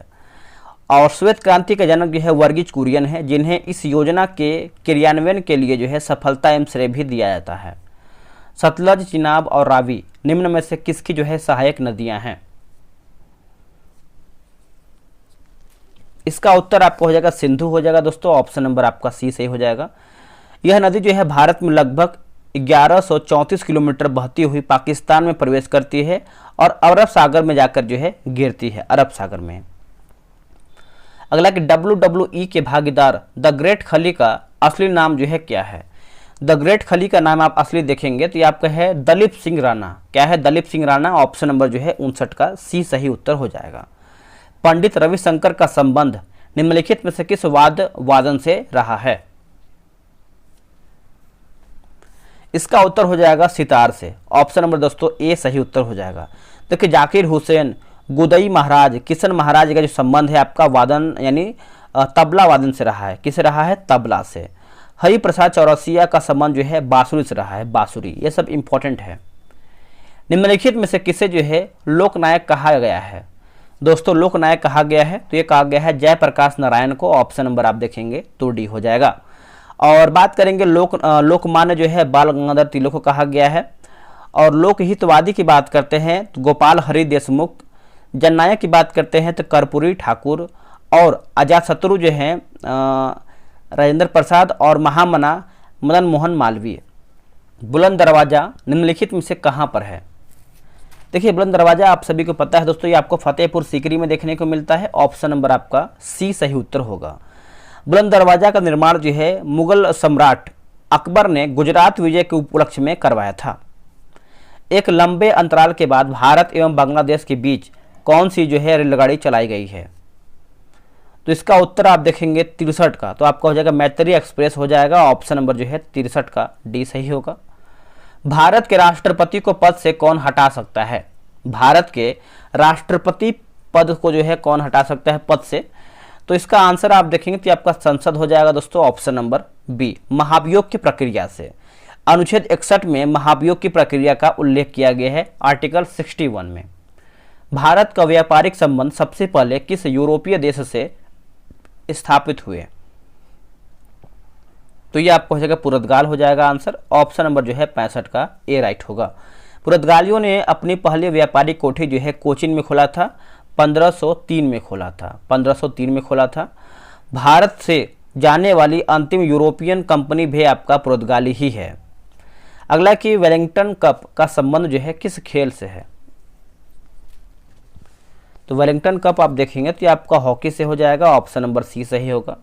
और श्वेत क्रांति के जनक जो है वर्गीज कुरियन है, जिन्हें इस योजना के क्रियान्वयन के लिए जो है सफलता एवं श्रेय भी दिया जाता है। सतलज, चिनाब और रावी निम्न में से किसकी जो है सहायक नदियां हैं? इसका उत्तर आपको हो जाएगा सिंधु हो जाएगा दोस्तों, ऑप्शन नंबर आपका सी सही हो जाएगा। यह नदी जो है भारत में लगभग 1134 किलोमीटर बहती हुई पाकिस्तान में प्रवेश करती है और अरब सागर में जाकर जो है गिरती है, अरब सागर में। अगला कि WWE के भागीदार द ग्रेट खली का असली नाम जो है क्या है? द ग्रेट खली का नाम आप असली देखेंगे तो ये आपका है दलीप सिंह राणा। क्या है? दलीप सिंह राणा, ऑप्शन नंबर जो है 59 का सी सही उत्तर हो जाएगा। पंडित रविशंकर का संबंध निम्नलिखित में से किस वादन से रहा है? इसका उत्तर हो जाएगा सितार से, ऑप्शन नंबर दोस्तों ए सही उत्तर हो जाएगा। देखिए जाकिर हुसैन, गुदई महाराज, किशन महाराज का जो संबंध है आपका वादन यानी तबला वादन से रहा है। किससे रहा है? तबला से। हरि प्रसाद चौरसिया का संबंध जो है बांसुरी से रहा है, बांसुरी। ये सब इंपॉर्टेंट है। निम्नलिखित में से किसे जो है लोकनायक कहा गया है? दोस्तों लोकनायक कहा गया है तो ये कहा गया है जयप्रकाश नारायण को, ऑप्शन नंबर आप देखेंगे तो डी हो जाएगा। और बात करेंगे लोकमान्य जो है बाल गंगाधर तिलक को कहा गया है। और लोकहितवादी की बात करते हैं तो गोपाल हरि देशमुख, जननायक की बात करते हैं तो कर्पूरी ठाकुर, और अजातशत्रु जो हैं राजेंद्र प्रसाद, और महामना मदन मोहन मालवीय। बुलंद दरवाजा निम्नलिखित में से कहाँ पर है? देखिए बुलंद दरवाजा आप सभी को पता है दोस्तों, ये आपको फतेहपुर सीकरी में देखने को मिलता है, ऑप्शन नंबर आपका सी सही उत्तर होगा। बुलंद दरवाजा का निर्माण जो है मुगल सम्राट अकबर ने गुजरात विजय के उपलक्ष्य में करवाया था। एक लंबे अंतराल के बाद भारत एवं बांग्लादेश के बीच कौन सी जो है रेलगाड़ी चलाई गई है? तो इसका उत्तर आप देखेंगे 63 का, तो आपका हो जाएगा मैत्री एक्सप्रेस हो जाएगा, ऑप्शन नंबर जो है 63 का डी सही होगा। भारत के राष्ट्रपति को पद से कौन हटा सकता है? भारत के राष्ट्रपति पद को जो है कौन हटा सकता है पद से? तो इसका आंसर आप देखेंगे तो आपका संसद हो जाएगा दोस्तों, ऑप्शन नंबर बी, महाभियोग की प्रक्रिया से। अनुच्छेद 61 में महाभियोग की प्रक्रिया का उल्लेख किया गया है, आर्टिकल 61 में। भारत का व्यापारिक संबंध सबसे पहले किस यूरोपीय देश से स्थापित हुए? तो ये आपको हो जाएगा पुर्तगाल हो जाएगा आंसर, ऑप्शन नंबर जो है 65 का ए राइट होगा। पुर्तगालियों ने अपनी पहली व्यापारिक कोठी जो है कोचीन में खोला था, 1503 में खोला था, 1503 में खोला था। भारत से जाने वाली अंतिम यूरोपियन कंपनी भी आपका पुर्तगाली ही है। अगला कि वेलिंगटन कप का संबंध जो है किस खेल से है? तो वेलिंगटन कप आप देखेंगे तो ये आपका हॉकी से हो जाएगा, ऑप्शन नंबर सी सही होगा।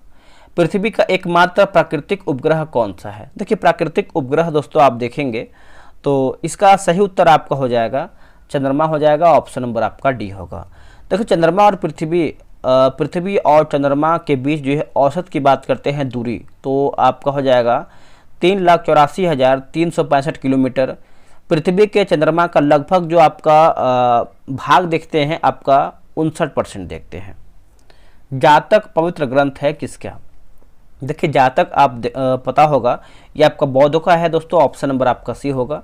पृथ्वी का एकमात्र प्राकृतिक उपग्रह कौन सा है? देखिए प्राकृतिक उपग्रह दोस्तों आप देखेंगे तो इसका सही उत्तर आपका हो जाएगा चंद्रमा हो जाएगा, ऑप्शन नंबर आपका डी होगा। देखो चंद्रमा और पृथ्वी और चंद्रमा के बीच जो है औसत की बात करते हैं दूरी, तो आपका हो जाएगा 3,84,365 किलोमीटर। पृथ्वी के चंद्रमा का लगभग जो आपका भाग देखते हैं आपका 59% देखते हैं। जातक पवित्र ग्रंथ है किसका? देखिए जातक आप पता होगा ये आपका बौद्ध का है दोस्तों, ऑप्शन नंबर आपका सी होगा।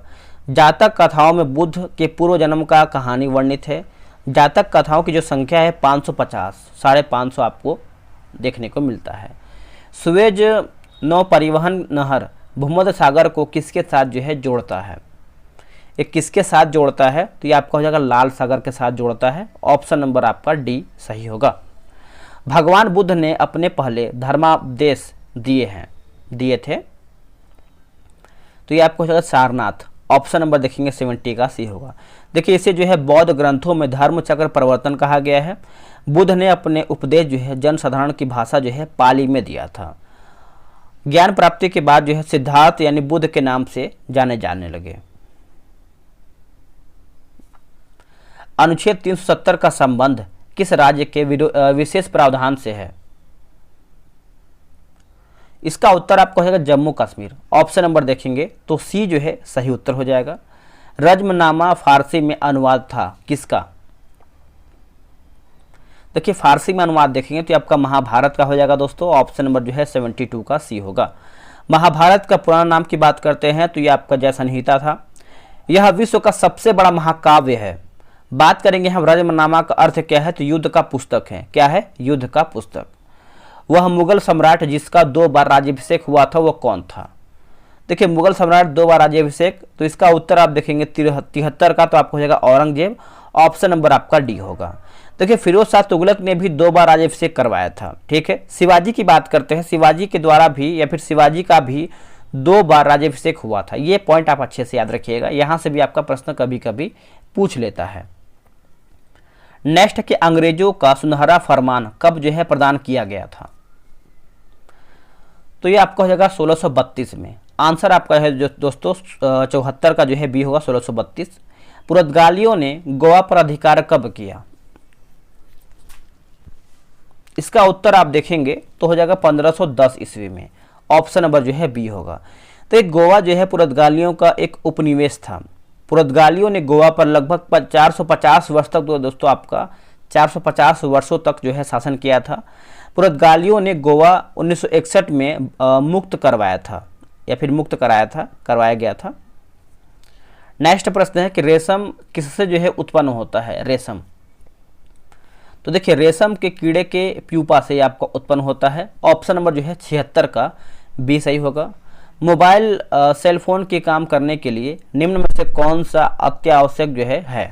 जातक कथाओं में बुद्ध के पूर्व जन्म का कहानी वर्णित है। जातक कथाओं की जो संख्या है 550, 550 आपको देखने को मिलता है। सुएज नौ परिवहन नहर भूमध्य सागर को किसके साथ जो है जोड़ता है? ये किसके साथ जोड़ता है? तो ये आपका हो जाएगा लाल सागर के साथ जोड़ता है, ऑप्शन नंबर आपका डी सही होगा। भगवान बुद्ध ने अपने पहले धर्मादेश दिए थे, तो ये आपको हो जाएगा सारनाथ, ऑप्शन नंबर देखेंगे 70 का सी होगा। देखिए इसे जो है बौद्ध ग्रंथों में धर्म चक्र परिवर्तन कहा गया है। बुद्ध ने अपने उपदेश जो है जनसाधारण की भाषा जो है पाली में दिया था। ज्ञान प्राप्ति के बाद जो है सिद्धार्थ यानी बुद्ध के नाम से जाने लगे। अनुच्छेद 370 का संबंध किस राज्य के विशेष प्रावधान से है? इसका उत्तर आपको हो जाएगा जम्मू कश्मीर, ऑप्शन नंबर देखेंगे तो सी जो है सही उत्तर हो जाएगा। रज्मनामा फारसी में अनुवाद था किसका? देखिए फारसी में अनुवाद देखेंगे तो आपका महाभारत का हो जाएगा दोस्तों, ऑप्शन नंबर जो है 72 का सी होगा। महाभारत का पुराना नाम की बात करते हैं तो ये आपका जय संहिता था। यह विश्व का सबसे बड़ा महाकाव्य है। बात करेंगे हम रजमनामा का अर्थ क्या है, तो युद्ध का पुस्तक है। क्या है? युद्ध का पुस्तक। वह मुगल सम्राट जिसका 2 बार राज्याभिषेक हुआ था वो कौन था? देखिए मुगल सम्राट 2 बार राज्याभिषेक, तो इसका उत्तर आप देखेंगे 73 का, तो आपको हो जाएगा औरंगजेब। ऑप्शन नंबर आपका डी होगा। देखिए फिरोज शाह तुगलक ने भी 2 बार राज्याभिषेक करवाया था। ठीक है। शिवाजी की बात करते हैं, शिवाजी के द्वारा भी या फिर शिवाजी का भी 2 बार राज्याभिषेक हुआ था। ये पॉइंट आप अच्छे से याद रखिएगा, यहां से भी आपका प्रश्न कभी कभी पूछ लेता है। नेक्स्ट कि अंग्रेजों का सुनहरा फरमान कब जो है प्रदान किया गया था? तो ये आपका हो जाएगा 1632 में। आंसर आपका है जो दोस्तों 74 का जो है बी होगा, 1632। पुर्तगालियों ने गोवा पर अधिकार कब किया? इसका उत्तर आप देखेंगे तो हो जाएगा 1510 ईस्वी में। ऑप्शन नंबर जो है बी होगा। तो एक गोवा जो है पुर्तगालियों का एक उपनिवेश था। पुर्तगालियों ने गोवा पर लगभग 450 वर्ष तक, तो दोस्तों आपका 450 वर्षों तक जो है शासन किया था। पुर्तगालियों ने गोवा 1961 में मुक्त करवाया था या फिर मुक्त करवाया गया था। नेक्स्ट प्रश्न है कि रेशम किससे जो है उत्पन्न होता है? रेशम, तो देखिए रेशम के कीड़े के प्यूपा से आपका उत्पन्न होता है। ऑप्शन नंबर जो है 76 का बी सही होगा। मोबाइल सेल फोन के काम करने के लिए निम्न में से कौन सा अत्यावश्यक जो है?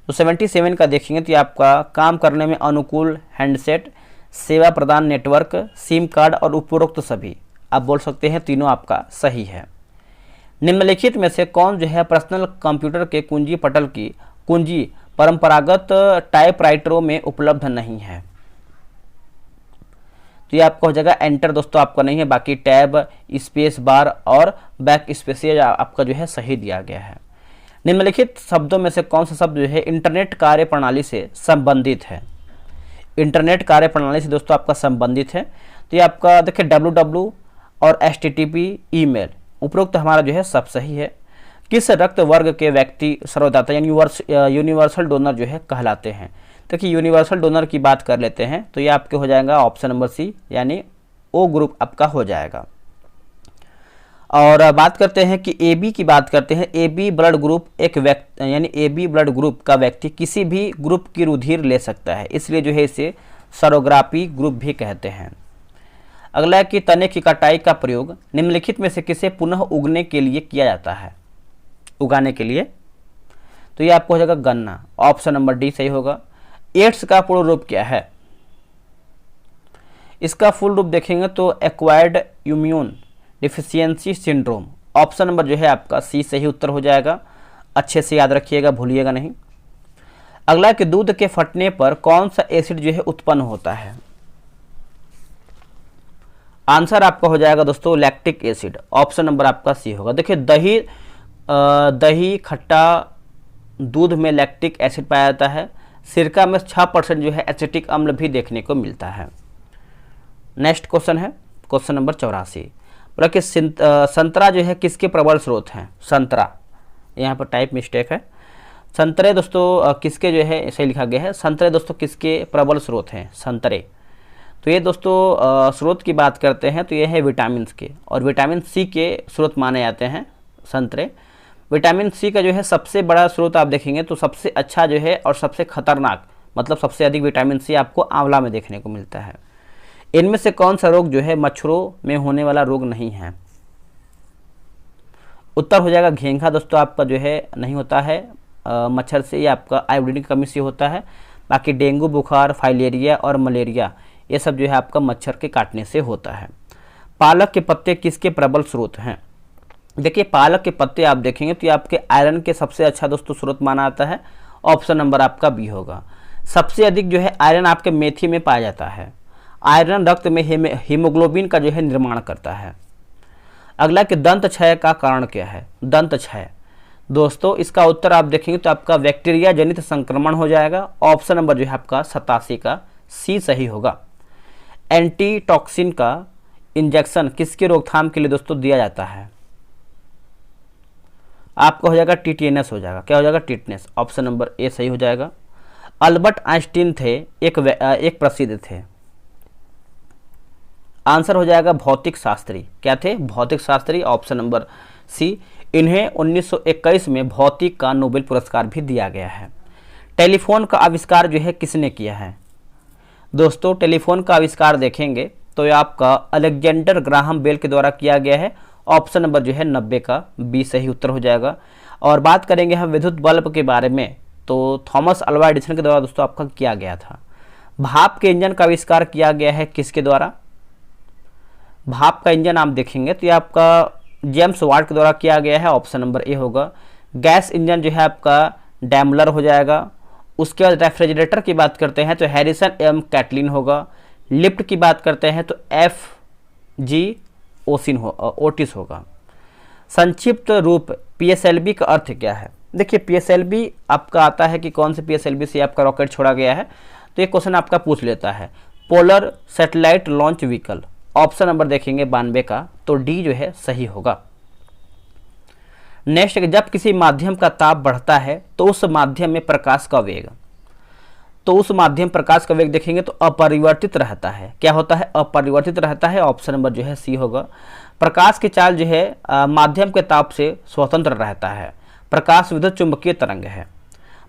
तो 77 का देखेंगे तो ये आपका काम करने में अनुकूल हैंडसेट, सेवा प्रदान नेटवर्क, सिम कार्ड और उपरोक्त सभी, आप बोल सकते हैं तीनों आपका सही है। निम्नलिखित में से कौन जो है पर्सनल कंप्यूटर के कुंजी पटल की कुंजी परंपरागत टाइपराइटरों में उपलब्ध नहीं है? तो ये आपका हो जाएगा एंटर, दोस्तों आपका नहीं है, बाकी टैब, स्पेस बार और बैक स्पेस आपका जो है सही दिया गया है। निम्नलिखित शब्दों में से कौन सा शब्द जो है इंटरनेट कार्य प्रणाली से संबंधित है? इंटरनेट कार्य प्रणाली से दोस्तों आपका संबंधित है, तो ये आपका देखिए www और HTTP ईमेल, उपरोक्त हमारा जो है सब सही है। किस रक्त वर्ग के व्यक्ति सर्वदाता यानी यूनिवर्सल डोनर जो है कहलाते हैं? देखिए यूनिवर्सल डोनर की बात कर लेते हैं तो ये आपके हो जाएगा ऑप्शन नंबर सी, यानी ओ ग्रुप आपका हो जाएगा। और बात करते हैं कि AB की बात करते हैं। AB ब्लड ग्रुप एक व्यक्ति यानी AB ब्लड ग्रुप का व्यक्ति किसी भी ग्रुप की रुधिर ले सकता है, इसलिए जो है इसे सरोग्राफी ग्रुप भी कहते हैं। अगला है कि तने की कटाई का प्रयोग निम्नलिखित में से किसे पुनः उगने के लिए किया जाता है? उगाने के लिए, तो ये आपको हो जाएगा गन्ना। ऑप्शन नंबर डी सही होगा। एड्स का पूर्ण रूप क्या है? इसका फुल रूप देखेंगे तो acquired immune deficiency syndrome. Option number जो है आपका सी सही उत्तर हो जाएगा। अच्छे से याद रखिएगा, भूलिएगा नहीं। अगला कि दूध के फटने पर कौन सा एसिड जो है उत्पन्न होता है? आंसर आपका हो जाएगा दोस्तों लैक्टिक एसिड। ऑप्शन नंबर आपका सी होगा। देखिए दही खट्टा दूध में लैक्टिक एसिड पाया जाता है। सिरका में 6% जो है एसिटिक अम्ल भी देखने को मिलता है। नेक्स्ट क्वेश्चन है क्वेश्चन नंबर 84। बोला कि संतरा जो है किसके प्रबल स्रोत हैं? संतरा, यहाँ पर टाइप मिस्टेक है। संतरे दोस्तों किसके जो है सही लिखा गया है। संतरे दोस्तों किसके प्रबल स्रोत हैं? संतरे, तो ये दोस्तों स्रोत की बात करते हैं तो ये है विटामिन के, और विटामिन सी के स्रोत माने जाते हैं संतरे। विटामिन सी का जो है सबसे बड़ा स्रोत आप देखेंगे तो सबसे अच्छा जो है और सबसे खतरनाक मतलब सबसे अधिक विटामिन सी आपको आंवला में देखने को मिलता है। इनमें से कौन सा रोग जो है मच्छरों में होने वाला रोग नहीं है? उत्तर हो जाएगा घेंघा। दोस्तों आपका जो है नहीं होता है मच्छर से, ये आपका आयोडीन की कमी से होता है। बाकी डेंगू बुखार, फाइलेरिया और मलेरिया ये सब जो है आपका मच्छर के काटने से होता है। पालक के पत्ते किसके प्रबल स्रोत हैं? देखिए पालक के पत्ते आप देखेंगे तो ये आपके आयरन के सबसे अच्छा दोस्तों स्रोत माना जाता है। ऑप्शन नंबर आपका बी होगा। सबसे अधिक जो है आयरन आपके मेथी में पाया जाता है। आयरन रक्त में हीमोग्लोबिन का जो है निर्माण करता है। अगला कि दंत क्षय का कारण क्या है? दंत क्षय दोस्तों इसका उत्तर आप देखेंगे तो आपका बैक्टीरिया जनित संक्रमण हो जाएगा। ऑप्शन नंबर जो है आपका 87 का सी सही होगा। एंटीटॉक्सिन का इंजेक्शन किसके रोकथाम के लिए दोस्तों दिया जाता है? आपका हो जाएगा टीटेनस हो जाएगा। क्या हो जाएगा? टीटेनस। ऑप्शन नंबर ए सही हो जाएगा। अल्बर्ट आइंस्टीन थे एक प्रसिद्ध थे। आंसर हो जाएगा भौतिक शास्त्री। क्या थे? भौतिक शास्त्री। Option number C. इन्हें 1921 में भौतिक का नोबेल पुरस्कार भी दिया गया है। टेलीफोन का आविष्कार जो है किसने किया है? दोस्तों टेलीफोन का आविष्कार देखेंगे तो ये आपका अलेक्जेंडर ग्राहम बेल के द्वारा किया गया है। ऑप्शन नंबर जो है 90 का बी सही उत्तर हो जाएगा। और बात करेंगे हम विद्युत बल्ब के बारे में, तो थॉमस अल्वा एडिसन के द्वारा दोस्तों आपका किया गया था। भाप के इंजन का आविष्कार किया गया है किसके द्वारा? भाप का इंजन आप देखेंगे तो ये आपका जेम्स वाट के द्वारा किया गया है। ऑप्शन नंबर ए होगा। गैस इंजन जो है आपका डैमलर हो जाएगा। उसके बाद रेफ्रिजरेटर की बात करते हैं तो हैरिसन एम कैटलिन होगा। लिफ्ट की बात करते हैं तो एफ जी ओटिस होगा। संक्षिप्त रूप पीएसएलवी का अर्थ क्या है? देखिए पीएसएलवी आपका आता है कि कौन से पीएसएलवी से आपका रॉकेट छोड़ा गया है, तो ये क्वेश्चन आपका पूछ लेता है। Polar satellite launch vehicle. Option number देखेंगे 92 का, तो डी जो है सही होगा। नेक्स्ट, जब किसी माध्यम का ताप बढ़ता है तो उस माध्यम में प्रकाश का वेग, तो उस माध्यम प्रकाश का वेग देखेंगे तो अपरिवर्तित रहता है। क्या होता है? अपरिवर्तित रहता है। ऑप्शन नंबर जो है सी होगा। प्रकाश की चाल जो है माध्यम के ताप से स्वतंत्र रहता है। प्रकाश विद्युत चुंबकीय तरंग है।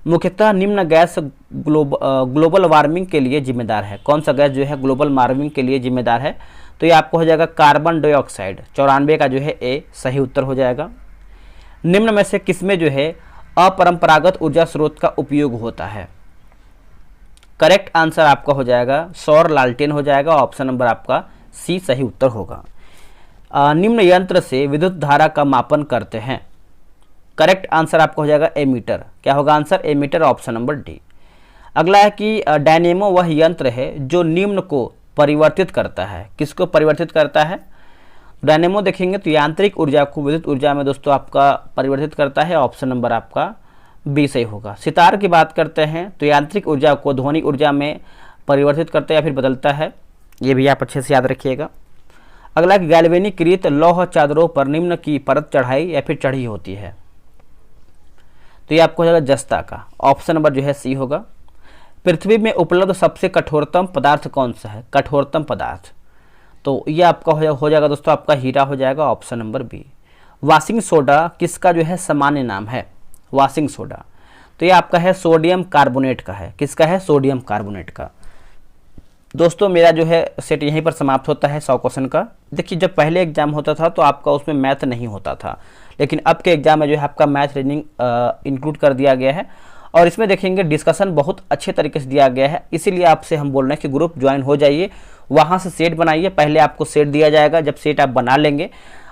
मुख्यतः निम्न गैस ग्लोबल वार्मिंग के लिए जिम्मेदार है। कौन सा गैस जो है ग्लोबल वार्मिंग के लिए जिम्मेदार है? तो ये आपको हो जाएगा कार्बन डाइऑक्साइड। 94 का जो है ए सही उत्तर हो जाएगा। निम्न में से किसमें जो है अपरंपरागत ऊर्जा स्रोत का उपयोग होता है? करेक्ट आंसर आपका हो जाएगा सौर लालटेन हो जाएगा। ऑप्शन नंबर आपका सी सही उत्तर होगा। निम्न यंत्र से विद्युत धारा का मापन करते हैं। करेक्ट आंसर आपका हो जाएगा एमीटर। क्या होगा answer? Ammeter. Option number D. अगला है कि डायनेमो वह यंत्र है जो निम्न को परिवर्तित करता है। किसको परिवर्तित करता है? डायनेमो देखेंगे तो यांत्रिक ऊर्जा को विद्युत ऊर्जा में दोस्तों आपका परिवर्तित करता है। ऑप्शन नंबर आपका बी सही होगा। सितार की बात करते हैं तो यांत्रिक ऊर्जा को ध्वनि ऊर्जा में परिवर्तित करता है या फिर बदलता है। ये भी आप अच्छे से याद रखिएगा। अगला गैल्वेनीकृत लौह चादरों पर निम्न की परत चढ़ाई या फिर चढ़ी होती है, तो ये आपको हो जाएगा जस्ता का। ऑप्शन नंबर जो है सी होगा। पृथ्वी में उपलब्ध सबसे कठोरतम पदार्थ कौन सा है? कठोरतम पदार्थ, तो ये आपका हो जाएगा दोस्तों आपका हीरा हो जाएगा। Option number B. Washing soda किसका जो है सामान्य नाम है? वाशिंग सोडा, तो ये आपका है सोडियम कार्बोनेट का है। किसका है? सोडियम कार्बोनेट का। दोस्तों मेरा जो है सेट यहीं पर समाप्त होता है 100 क्वेश्चन का। देखिए जब पहले एग्जाम होता था तो आपका उसमें मैथ नहीं होता था, लेकिन अब के एग्जाम में जो है आपका मैथ रीजनिंग इंक्लूड कर दिया गया है। और इसमें देखेंगे डिस्कशन बहुत अच्छे तरीके से दिया गया है। इसीलिए आपसे हम बोल रहे हैं कि ग्रुप ज्वाइन हो जाइए, वहाँ से सेट बनाइए। पहले आपको सेट दिया जाएगा, जब सेट आप बना लेंगे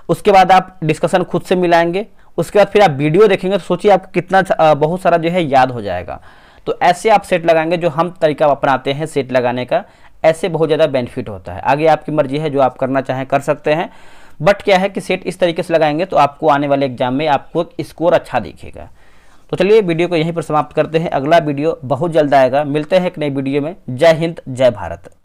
उसके बाद आप डिस्कशन खुद से मिलाएंगे। उसके बाद फिर आप वीडियो देखेंगे तो सोचिए आपको कितना बहुत सारा जो है याद हो जाएगा। तो ऐसे आप सेट लगाएंगे, जो हम तरीका अपनाते हैं सेट लगाने का, ऐसे बहुत ज़्यादा बेनिफिट होता है। आगे आपकी मर्जी है, जो आप करना चाहें कर सकते हैं। बट क्या है कि सेट इस तरीके से लगाएंगे तो आपको आने वाले एग्जाम में आपको स्कोर अच्छा दिखेगा। तो चलिए वीडियो को यहीं पर समाप्त करते हैं। अगला वीडियो बहुत जल्द आएगा। मिलते हैं एक नई वीडियो में। जय हिंद, जय भारत।